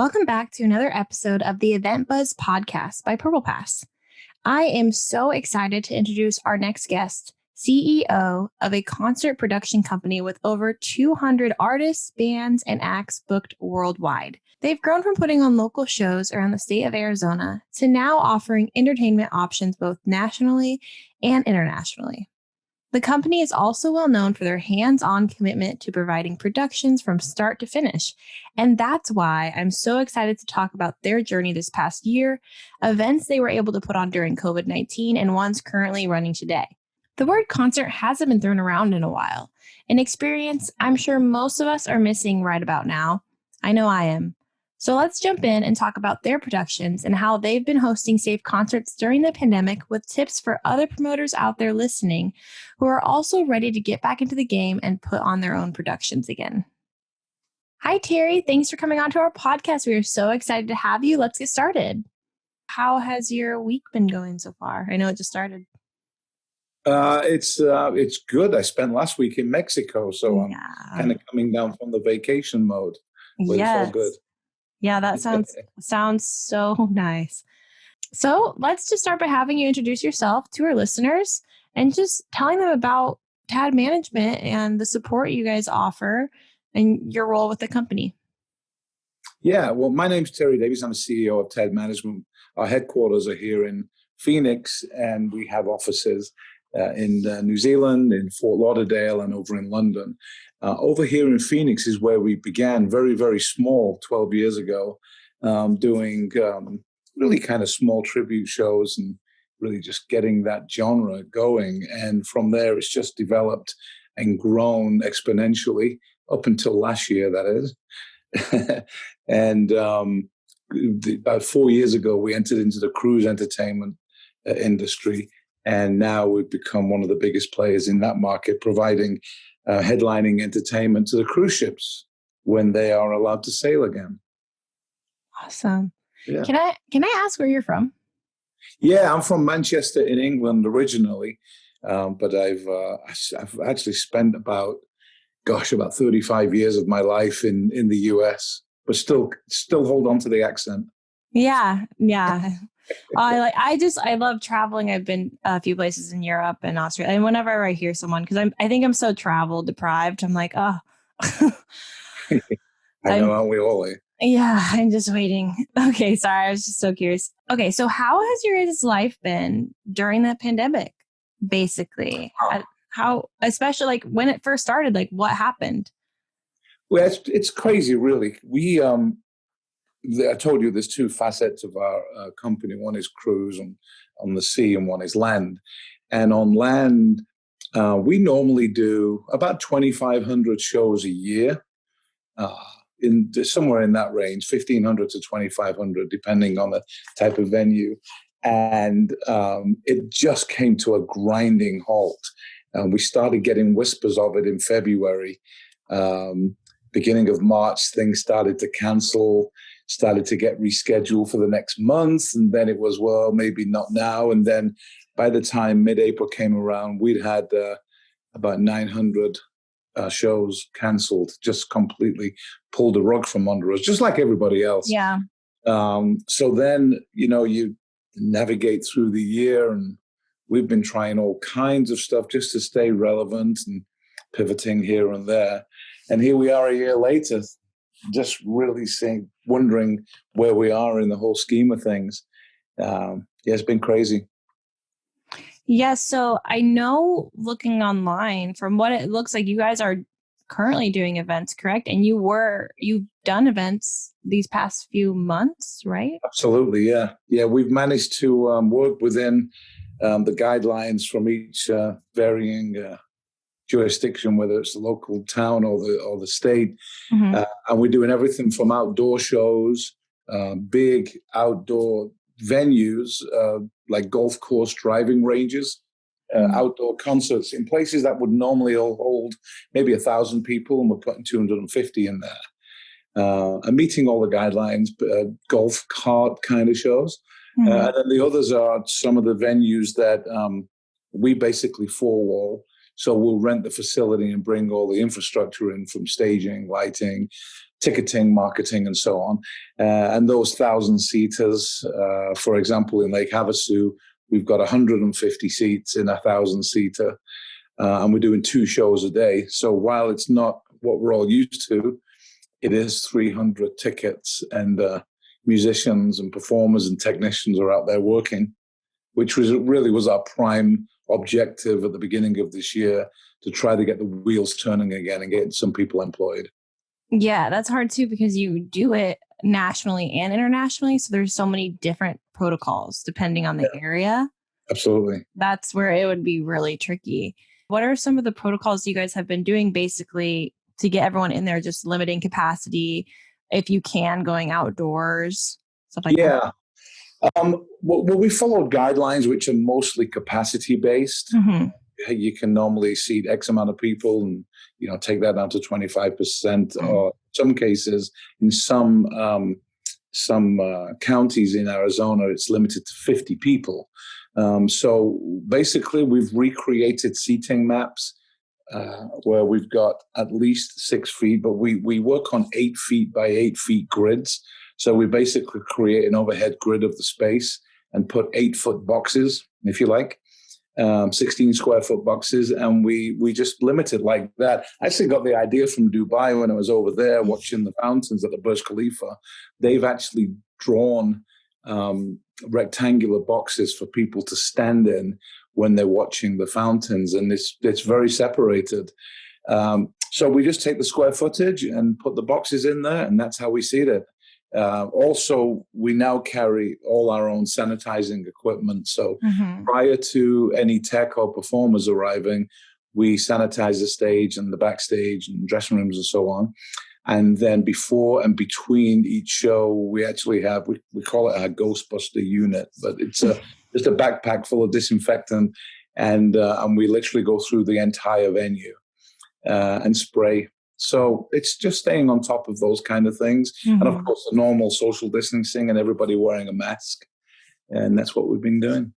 Welcome back to another episode of the EventBuzz podcast by Purplepass. I am so excited to introduce our next guest, CEO of a concert production company with over 200 artists, bands, and acts booked worldwide. They've grown from putting on local shows around the state of Arizona to now offering entertainment options both nationally and internationally. The company is also well known for their hands-on commitment to providing productions from start to finish. And that's why I'm so excited to talk about their journey this past year, events they were able to put on during COVID-19, and ones currently running today. The word concert hasn't been thrown around in a while, an experience I'm sure most of us are missing right about now. I know I am. So let's jump in and talk about their productions and how they've been hosting safe concerts during the pandemic, with tips for other promoters out there listening who are also ready to get back into the game and put on their own productions again. Hi, Terry. Thanks for coming on to our podcast. We are so excited to have you. Let's get started. How has your week been going so far? I know it just started. It's good. I spent last week in Mexico, so I'm kind of coming down from the vacation mode. But It's all good. Yeah, that sounds so nice. So let's just start by having you introduce yourself to our listeners and just telling them about TAD management and the support you guys offer and your role with the company. Yeah, well, my name's Terry Davies. I'm the CEO of TAD Management. Our headquarters are here in Phoenix, and we have offices in New Zealand, in Fort Lauderdale, and over in London. Over here in Phoenix is where we began, very, very small, 12 years ago, doing really kind of small tribute shows and really just getting that genre going. And from there, it's just developed and grown exponentially up until last year, that is. And about 4 years ago, we entered into the cruise entertainment industry. And now we've become one of the biggest players in that market, providing headlining entertainment to the cruise ships when they are allowed to sail again. Awesome. Yeah. Can I ask where you're from? Yeah, I'm from Manchester in England originally, but I've actually spent about 35 years of my life in the US, but still hold on to the accent. Yeah. I love traveling. I've been a few places in Europe and Australia. And whenever I hear someone, because I think I'm so travel deprived, I'm like, oh. I know, aren't we all? Yeah, I'm just waiting. Okay, sorry. I was just so curious. Okay, so how has your guys' life been during the pandemic, basically? How, especially like when it first started, like what happened? Well, it's crazy, really. I told you there's two facets of our company. One is cruise on the sea, and one is land. And on land, we normally do about 2,500 shows a year, somewhere in that range, 1,500 to 2,500, depending on the type of venue. And it just came to a grinding halt. We started getting whispers of it in February. Beginning of March, things started to cancel, started to get rescheduled for the next month. And then it was, well, maybe not now. And then by the time mid-April came around, we'd had about 900 shows canceled, just completely pulled the rug from under us, just like everybody else. Yeah. So then, you navigate through the year, and we've been trying all kinds of stuff just to stay relevant and pivoting here and there. And here we are a year later, just really wondering where we are in the whole scheme of things. It's been crazy. Yes. So I know, looking online, from what it looks like, you guys are currently doing events, correct? And you've done events these past few months, right? Absolutely. Yeah. Yeah. We've managed to work within the guidelines from each varying jurisdiction, whether it's the local town or the state. Mm-hmm. And we're doing everything from outdoor shows, big outdoor venues, like golf course driving ranges, outdoor concerts in places that would normally hold maybe 1,000 people, and we're putting 250 in there. And meeting all the guidelines, golf cart kind of shows. Mm-hmm. And then the others are some of the venues that we basically four-wall. So we'll rent the facility and bring all the infrastructure in, from staging, lighting, ticketing, marketing, and so on. And those 1,000-seaters, for example, in Lake Havasu, we've got 150 seats in a 1,000-seater, and we're doing 2 shows a day. So while it's not what we're all used to, it is 300 tickets, and musicians and performers and technicians are out there working, which really was our prime objective at the beginning of this year, to try to get the wheels turning again and get some people employed. Yeah, that's hard too, because you do it nationally and internationally. So there's so many different protocols depending on the area. Absolutely. That's where it would be really tricky. What are some of the protocols you guys have been doing basically to get everyone in there, just limiting capacity, if you can, going outdoors, stuff like that? Well, we followed guidelines which are mostly capacity based. Mm-hmm. You can normally seat X amount of people, and take that down to 25%. Or some cases, in some counties in Arizona, it's limited to 50 people. So basically, we've recreated seating maps where we've got at least 6 feet, but we work on 8 feet by 8 feet grids. So we basically create an overhead grid of the space and put 8-foot boxes, if you like, 16 square foot boxes, and we just limit it like that. I actually got the idea from Dubai when I was over there watching the fountains at the Burj Khalifa. They've actually drawn rectangular boxes for people to stand in when they're watching the fountains, and it's very separated. So we just take the square footage and put the boxes in there, and that's how we seat it. Also, we now carry all our own sanitizing equipment. So prior to any tech or performers arriving, we sanitize the stage and the backstage and dressing rooms and so on. And then before and between each show, we actually have, we call it our Ghostbuster unit, but it's just a backpack full of disinfectant. And we literally go through the entire venue and spray. So it's just staying on top of those kind of things. And of course, the normal social distancing and everybody wearing a mask. And that's what we've been doing.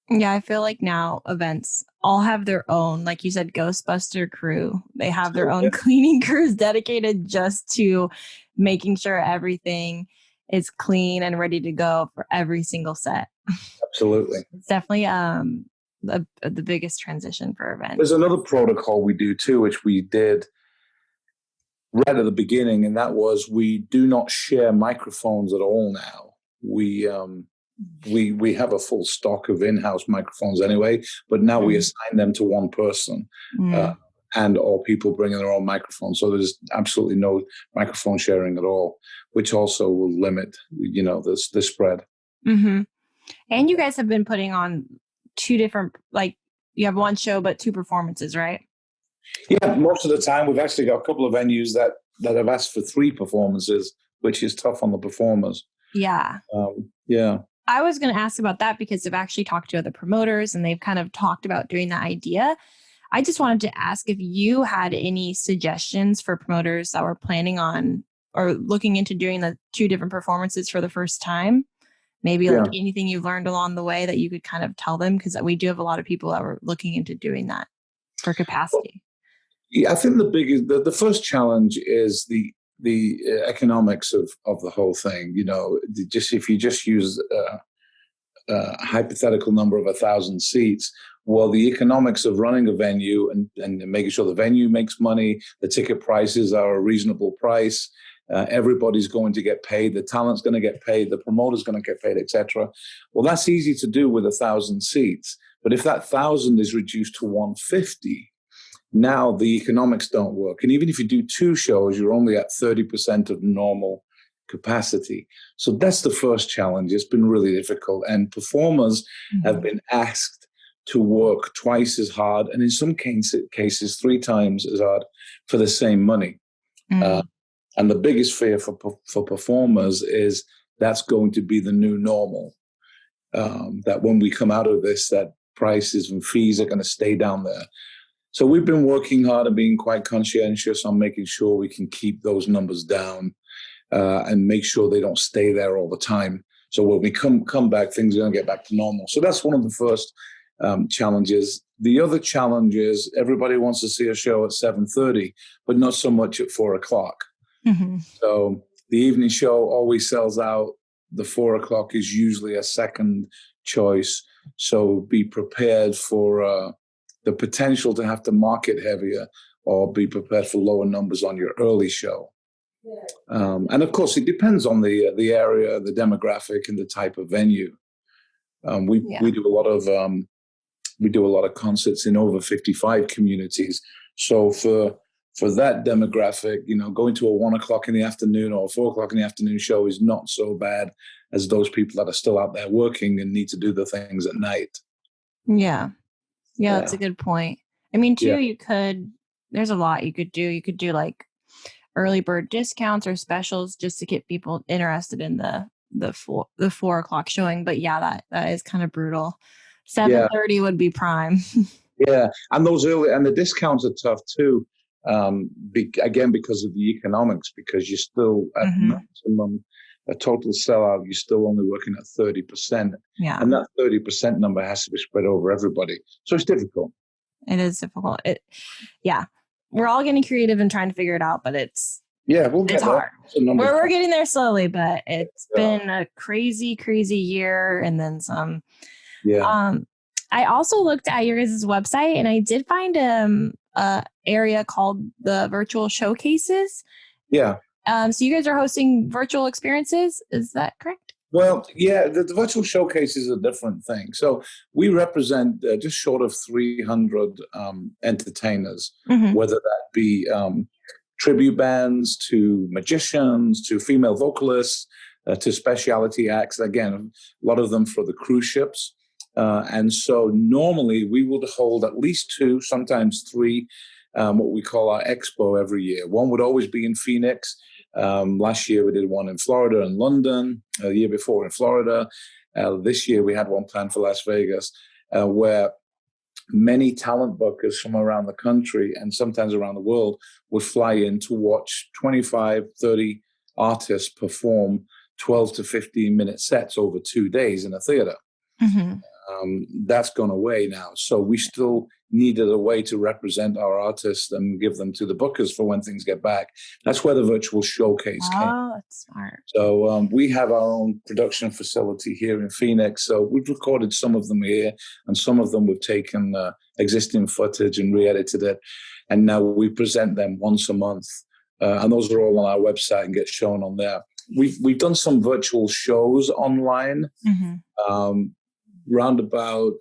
Yeah, I feel like now events all have their own, like you said, Ghostbuster crew. They have their own cleaning crews dedicated just to making sure everything is clean and ready to go for every single set. Absolutely. It's definitely the biggest transition for events. There's another protocol we do too, which we did right at the beginning, and that was we do not share microphones at all now. We have a full stock of in-house microphones anyway, but now we assign them to one person, and or people bringing their own microphones. So there's absolutely no microphone sharing at all, which also will limit, the spread. Mm-hmm. And you guys have been putting on 2 different, like you have 1 show, but 2 performances, right? Yeah, most of the time we've actually got a couple of venues that have asked for 3 performances, which is tough on the performers. Yeah. I was going to ask about that because I've actually talked to other promoters and they've kind of talked about doing that idea. I just wanted to ask if you had any suggestions for promoters that were planning on or looking into doing the 2 different performances for the first time. Maybe like anything you learned along the way that you could kind of tell them, because we do have a lot of people that were looking into doing that for capacity. Yeah, I think the first challenge is the economics of the whole thing. If you just use a hypothetical number of 1,000 seats, well, the economics of running a venue and making sure the venue makes money, the ticket prices are a reasonable price, everybody's going to get paid, the talent's going to get paid, the promoter's going to get paid, etc. Well, that's easy to do with 1,000 seats. But if that 1,000 is reduced to 150, now the economics don't work. And even if you do 2 shows, you're only at 30% of normal capacity. So that's the first challenge. It's been really difficult. And performers have been asked to work twice as hard, and in some cases 3 times as hard for the same money. And the biggest fear for performers is that's going to be the new normal. That when we come out of this, that prices and fees are going to stay down there. So we've been working hard and being quite conscientious on making sure we can keep those numbers down and make sure they don't stay there all the time. So when we come back, things are going to get back to normal. So that's one of the first challenges. The other challenge is everybody wants to see a show at 7:30, but not so much at 4 o'clock. Mm-hmm. So the evening show always sells out. The 4:00 is usually a second choice. So be prepared for the potential to have to market heavier, or be prepared for lower numbers on your early show. And of course, it depends on the area, the demographic, and the type of venue. We do a lot of concerts in over 55 communities. So for that demographic, going to a 1:00 in the afternoon or 4:00 in the afternoon show is not so bad as those people that are still out there working and need to do the things at night. Yeah, that's a good point. I mean, too, there's a lot you could do. You could do like early bird discounts or specials just to get people interested in the 4:00 showing. But that is kind of brutal. 7:30 would be prime. Yeah, and the discounts are tough too. Again, because of the economics, because you're still at maximum, a total sellout, you're still only working at 30%. Yeah. And that 30% number has to be spread over everybody. So it's difficult. It is difficult. We're all getting creative and trying to figure it out, but it's hard. We're getting there slowly, but it's been a crazy, crazy year and then some. Yeah. I also looked at your guys' website and I did find a area called the virtual showcases. Yeah. So you guys are hosting virtual experiences. Is that correct? Well, yeah, the virtual showcase is a different thing. So we represent just short of 300 entertainers, whether that be tribute bands, to magicians, to female vocalists, to specialty acts. Again, a lot of them for the cruise ships. And so normally we would hold at least 2, sometimes 3, what we call our expo every year. One would always be in Phoenix. Last year we did one in Florida and London, the year before in Florida. This year we had one planned for Las Vegas, where many talent bookers from around the country and sometimes around the world would fly in to watch 25, 30 artists perform 12 to 15 minute sets over 2 days in a theater. That's gone away now. So we still needed a way to represent our artists and give them to the bookers for when things get back. That's where the virtual showcase came. Oh, that's smart. So we have our own production facility here in Phoenix. So we've recorded some of them here, and some of them we've taken existing footage and re-edited it. And now we present them once a month. And those are all on our website and get shown on there. We've done some virtual shows online. Round about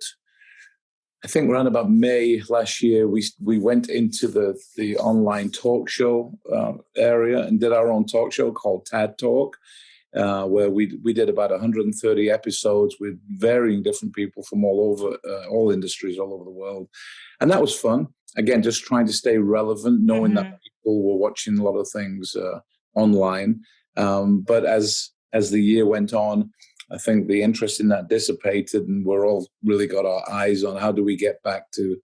May last year, we went into the online talk show area and did our own talk show called Tad Talk, where we did about 130 episodes with varying different people from all over, all industries all over the world. And that was fun. Again, just trying to stay relevant, knowing that people were watching a lot of things online. But as the year went on, I think the interest in that dissipated, and we're all really got our eyes on how do we get back to,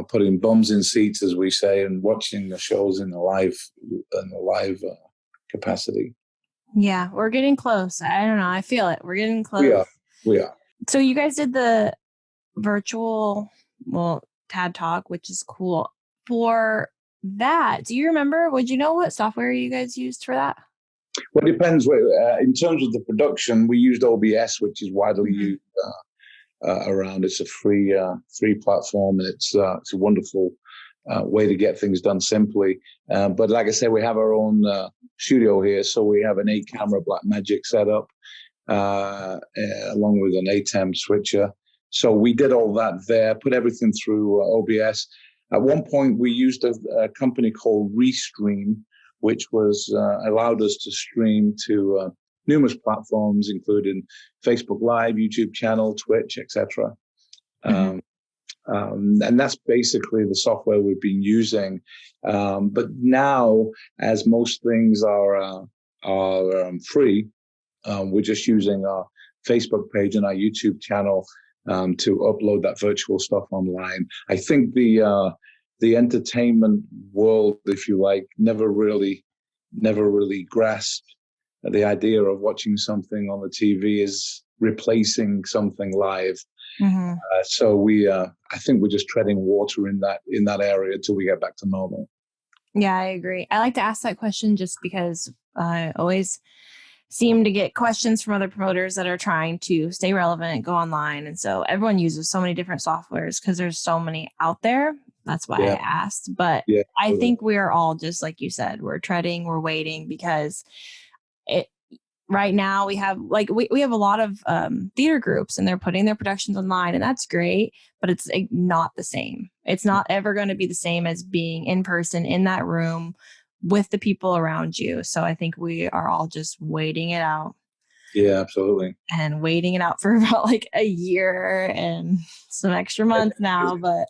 putting bums in seats, as we say, and watching the shows in the live capacity. Yeah, we're getting close. I don't know. I feel it. We're getting close. We are. So you guys did the virtual, TAD Talk, which is cool. For that, do you remember? Would you know what software you guys used for that? Well, it depends. In terms of the production, we used OBS, which is widely used around. It's a free platform, and it's a wonderful way to get things done simply. But like I said, we have our own studio here, so we have an 8-camera Blackmagic setup along with an ATEM switcher. So we did all that there, put everything through OBS. At one point, we used a company called Restream, which was allowed us to stream to numerous platforms, including Facebook Live, YouTube channel, Twitch, etc. And that's basically the software we've been using. But now, as most things are free, we're just using our Facebook page and our YouTube channel to upload that virtual stuff online. I think the entertainment world, if you like, never really grasped the idea of watching something on the TV is replacing something live. So I think we're just treading water in that area till we get back to normal. Yeah, I agree. I like to ask that question just because I always seem to get questions from other promoters that are trying to stay relevant, go online. And so everyone uses so many different softwares because there's so many out there. That's why I asked. But Yeah, I totally. think we're all just like you said, we're treading, we're waiting because it right now we have like we have a lot of theater groups and they're putting their productions online and that's great, but it's not the same. It's not ever going to be the same as being in person in that room with the people around you. So I think we are all just waiting it out Yeah, absolutely. and waiting it out for about like a year and some extra months now. But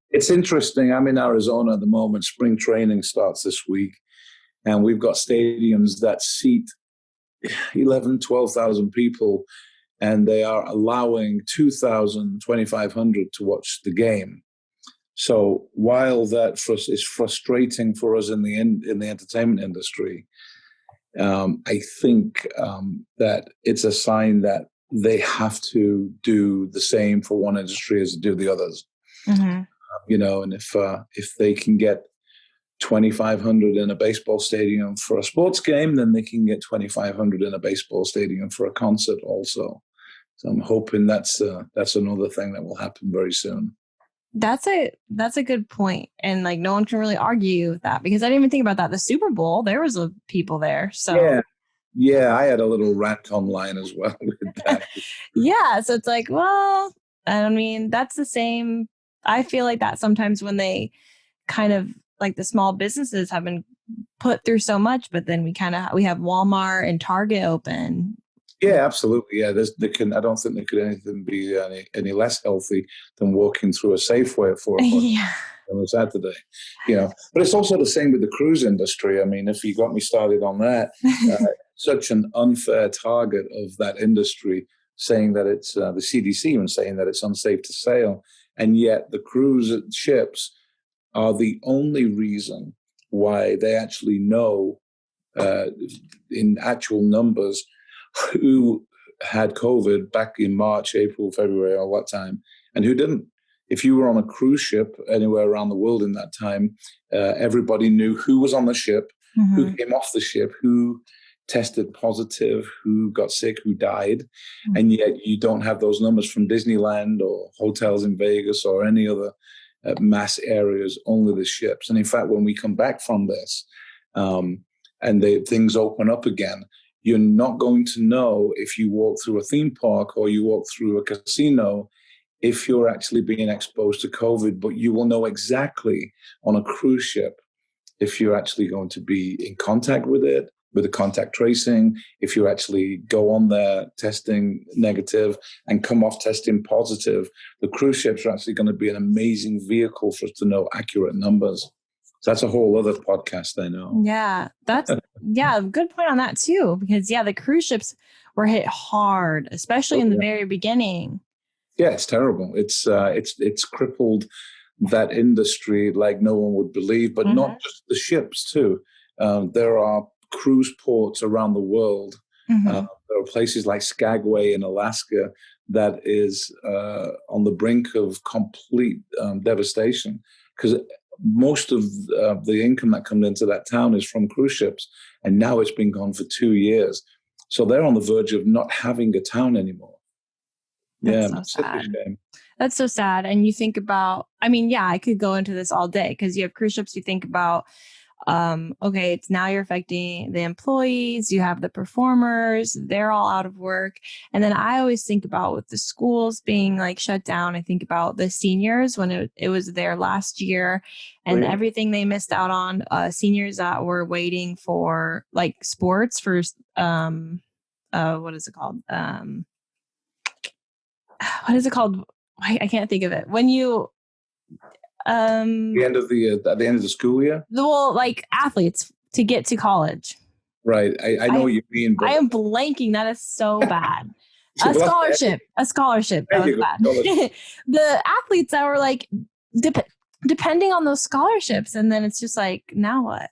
It's interesting. I'm in Arizona at the moment. Spring training starts this week, and we've got stadiums that seat 11, 12,000 people, and they are allowing 2,000, 2,500 to watch the game. So while that is frustrating for us in the entertainment industry, I think that it's a sign that they have to do the same for one industry as to do the others. mm-hmm. And if they can get 2,500 in a baseball stadium for a sports game, then they can get 2,500 in a baseball stadium for a concert also. So I'm hoping that's another thing that will happen very soon. That's a good point. And like no one can really argue with that because I didn't even think about that. The Super Bowl, there was people there. So yeah, I had a little rant online as well with that. yeah. So it's like, well, I mean, that's the same. I feel like that sometimes when they kind of like the small businesses have been put through so much, but then we have Walmart and Target open. Yeah, absolutely. Yeah, I don't think there could anything be any less healthy than walking through a Safeway at 4 o'clock Yeah. on a Saturday. But it's also the same with the cruise industry. I mean, if you got me started on that, such an unfair target of that industry, saying that it's the CDC even saying that it's unsafe to sail, and yet the cruise ships are the only reason why they actually know in actual numbers who had COVID back in March, April, February, or what time, and who didn't. If you were on a cruise ship anywhere around the world in that time, everybody knew who was on the ship, mm-hmm. who came off the ship, who tested positive, who got sick, who died. Mm-hmm. And yet you don't have those numbers from Disneyland or hotels in Vegas or any other mass areas, only the ships. And in fact, when we come back from this and things open up again, you're not going to know if you walk through a theme park or you walk through a casino if you're actually being exposed to COVID, but you will know exactly on a cruise ship if you're actually going to be in contact with it, with the contact tracing, if you actually go on there testing negative and come off testing positive. The cruise ships are actually going to be an amazing vehicle for us to know accurate numbers. So that's a whole other podcast, I know. Yeah, that's good point on that too, because the cruise ships were hit hard, especially in the very beginning. Yeah, it's terrible. It's crippled that industry like no one would believe, but mm-hmm. not just the ships too. There are cruise ports around the world. Mm-hmm. There are places like Skagway in Alaska that is on the brink of complete devastation because most of the income that comes into that town is from cruise ships, and now it's been gone for 2 years. So they're on the verge of not having a town anymore. That's so sad. That's so sad. And you think about, I could go into this all day because you have cruise ships. You think about, okay, it's now you're affecting the employees. You have the performers. They're all out of work. And then I always think about with the schools being like shut down. I think about the seniors when it was their last year and everything they missed out on. Seniors that were waiting for like sports for, what is it called? What is it called? I can't think of it. When you at the end of the school year? Well, like athletes to get to college. Right. I know what you mean. But I am blanking. That is so bad. A scholarship. That was bad. The athletes that were like depending on those scholarships, and then it's just like, now what?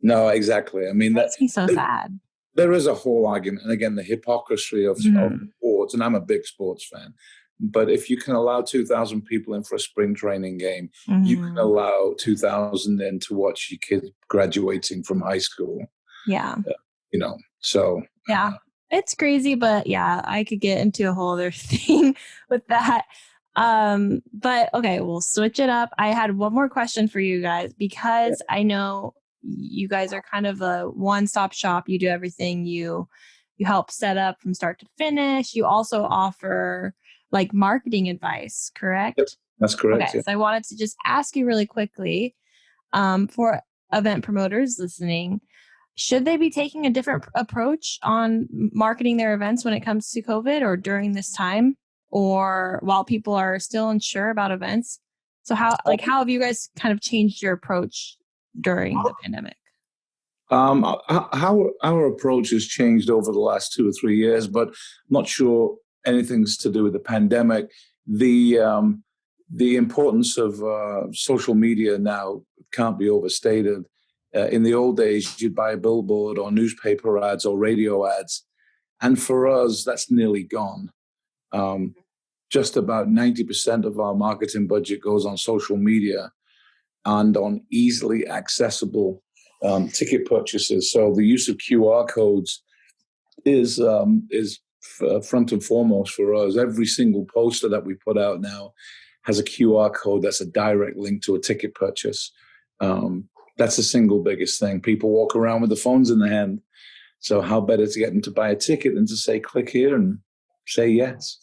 No, exactly. I mean, that makes me so sad. There is a whole argument, and again, the hypocrisy of sports, and I'm a big sports fan. But if you can allow 2,000 people in for a spring training game, you can Mhm. allow 2,000 in to watch your kids graduating from high school. Yeah. So Yeah. It's crazy, but yeah, I could get into a whole other thing with that. But okay, we'll switch it up. I had one more question for you guys because I know you guys are kind of a one-stop shop. You do everything. You help set up from start to finish. You also offer like marketing advice, Yep, correct? that's correct. Okay, Yeah. so I wanted to just ask you really quickly, for event promoters listening, should they be taking a different approach on marketing their events when it comes to COVID or during this time or while people are still unsure about events? So how have you guys kind of changed your approach during the pandemic? Our approach has changed over the last 2 or 3 years, but I'm not sure anything's to do with the pandemic. The importance of social media now can't be overstated. In the old days, you'd buy a billboard or newspaper ads or radio ads, and for us, that's nearly gone. Um, just about 90% of our marketing budget goes on social media and on easily accessible ticket purchases. So the use of QR codes is front and foremost for us. Every single poster that we put out now has a QR code that's a direct link to a ticket purchase. That's the single biggest thing. People walk around with the phones in their hand. So how better to get them to buy a ticket than to say, click here and say yes.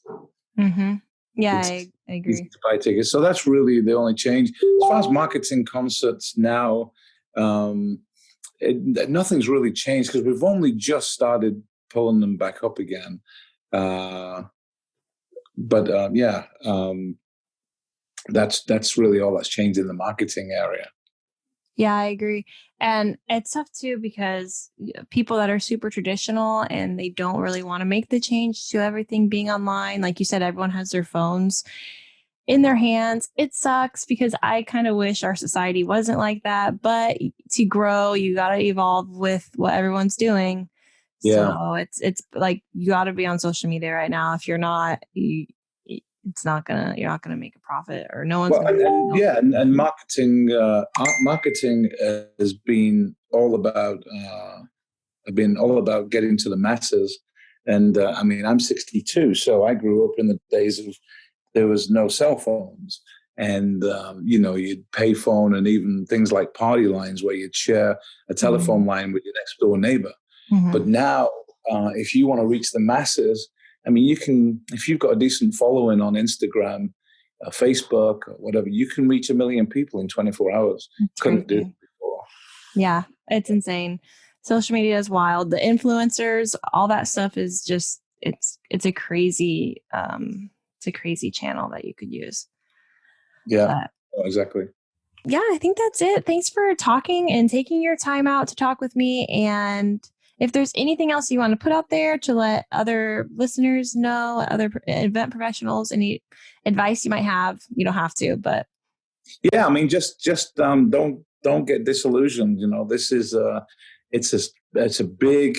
Mm-hmm. Yeah, It's I easy agree. to buy tickets. So that's really the only change. As far as marketing concerts now, nothing's really changed because we've only just started pulling them back up again. That's really all that's changed in the marketing area. Yeah, I agree. And it's tough too because people that are super traditional and they don't really want to make the change to everything being online. Like you said, everyone has their phones in their hands. It sucks because I kind of wish our society wasn't like that. But to grow, you got to evolve with what everyone's doing. Yeah. So it's like you got to be on social media right now. If you're not, you're not gonna make a profit, or no one's Well, gonna. and marketing has been all about getting to the masses. And I mean, I'm 62, so I grew up in the days of there was no cell phones, and you'd pay phone, and even things like party lines where you'd share a telephone line with your next door neighbor. Mm-hmm. But now, if you want to reach the masses, I mean, you can, if you've got a decent following on Instagram, Facebook, or whatever, you can reach 1 million people in 24 hours. It's Couldn't do crazy. it before. Yeah, it's insane. Social media is wild. The influencers, all that stuff is just it's a crazy channel that you could use. Yeah, But exactly. yeah, I think that's it. Thanks for talking and taking your time out to talk with me. And if there's anything else you want to put out there to let other listeners know, other event professionals, any advice you might have, you don't have to, but Yeah, I mean, just don't get disillusioned. This is it's a big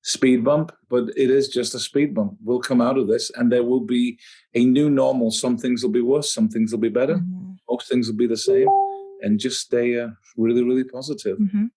speed bump, but it is just a speed bump. We'll come out of this, and there will be a new normal. Some things will be worse, some things will be better. Mhm. Most things will be the same, and just stay really, really positive. Mhm.